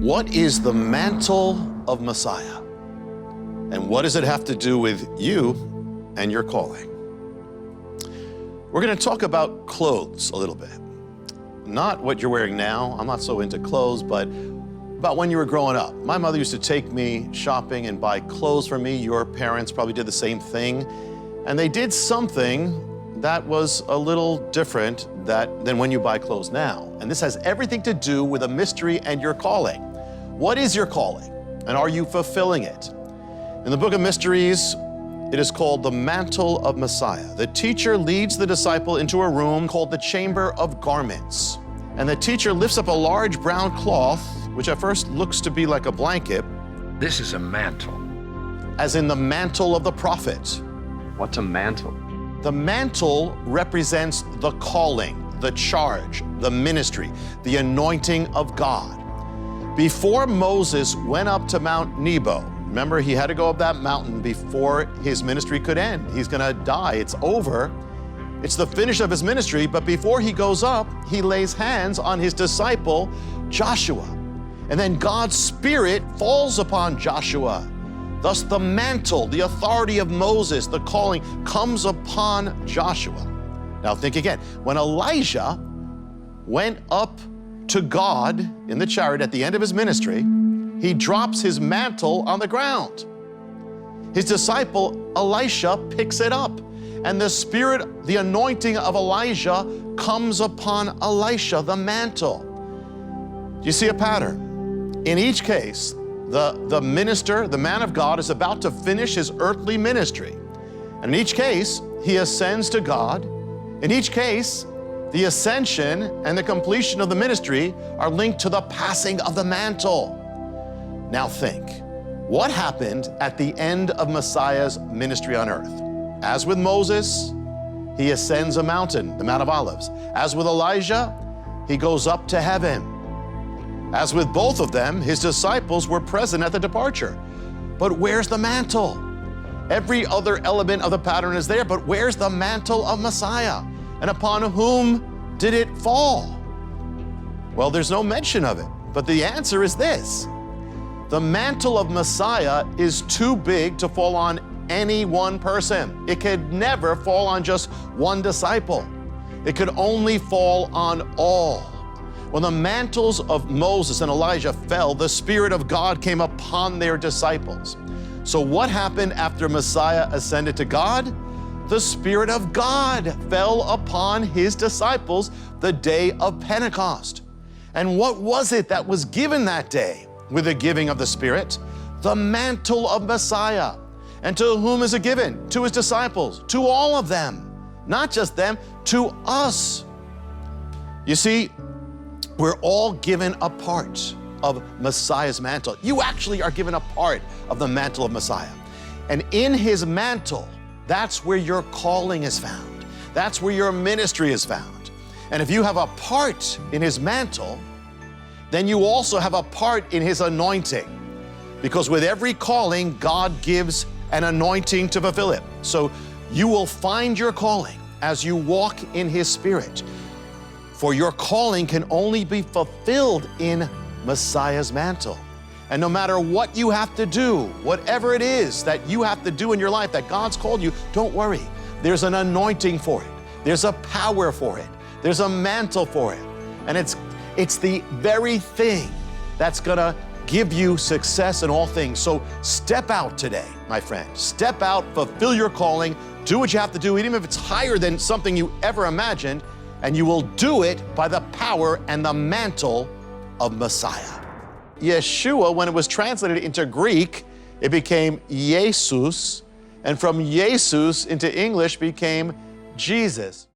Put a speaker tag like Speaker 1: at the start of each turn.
Speaker 1: What is the mantle of Messiah? And what does it have to do with you and your calling? We're going to talk about clothes a little bit. Not what you're wearing now. I'm not so into clothes, but about when you were growing up. My mother used to take me shopping and buy clothes for me. Your parents probably did the same thing. And they did something that was a little different than when you buy clothes now. And this has everything to do with a mystery and your calling. What is your calling? And are you fulfilling it? In the book of mysteries, it is called the Mantle of Messiah. The teacher leads the disciple into a room called the Chamber of Garments. And the teacher lifts up a large brown cloth, which at first looks to be like a blanket.
Speaker 2: This is a mantle.
Speaker 1: As in the mantle of the prophet.
Speaker 3: What's a mantle?
Speaker 1: The mantle represents the calling, the charge, the ministry, the anointing of God. Before Moses went up to Mount Nebo, remember he had to go up that mountain before his ministry could end. He's gonna die, it's over. It's the finish of his ministry, but before he goes up, he lays hands on his disciple, Joshua. And then God's Spirit falls upon Joshua. Thus the mantle, the authority of Moses, the calling, comes upon Joshua. Now think again, when Elijah went up to God in the chariot at the end of his ministry, he drops his mantle on the ground. His disciple, Elisha, picks it up. And the Spirit, the anointing of Elijah comes upon Elisha, the mantle. Do you see a pattern? In each case, the minister, the man of God, is about to finish his earthly ministry. And in each case, he ascends to God. In each case, the ascension and the completion of the ministry are linked to the passing of the mantle. Now think, what happened at the end of Messiah's ministry on earth? As with Moses, he ascends a mountain, the Mount of Olives. As with Elijah, he goes up to heaven. As with both of them, his disciples were present at the departure. But where's the mantle? Every other element of the pattern is there, but where's the mantle of Messiah? And upon whom did it fall? Well, there's no mention of it, but the answer is this. The mantle of Messiah is too big to fall on any one person. It could never fall on just one disciple. It could only fall on all. When the mantles of Moses and Elijah fell, the Spirit of God came upon their disciples. So what happened after Messiah ascended to God? The Spirit of God fell upon his disciples the day of Pentecost. And what was it that was given that day with the giving of the Spirit? The mantle of Messiah. And to whom is it given? To his disciples, to all of them. Not just them, to us. You see, we're all given a part of Messiah's mantle. You actually are given a part of the mantle of Messiah. And in his mantle, that's where your calling is found. That's where your ministry is found. And if you have a part in his mantle, then you also have a part in his anointing. Because with every calling, God gives an anointing to fulfill it. So you will find your calling as you walk in his Spirit. For your calling can only be fulfilled in Messiah's mantle. And no matter what you have to do, whatever it is that you have to do in your life that God's called you, don't worry. There's an anointing for it. There's a power for it. There's a mantle for it. And it's the very thing that's gonna give you success in all things. So step out today, my friend. Step out, fulfill your calling, do what you have to do, even if it's higher than something you ever imagined, and you will do it by the power and the mantle of Messiah. Yeshua, when it was translated into Greek, it became Jesus, and from Jesus into English became Jesus.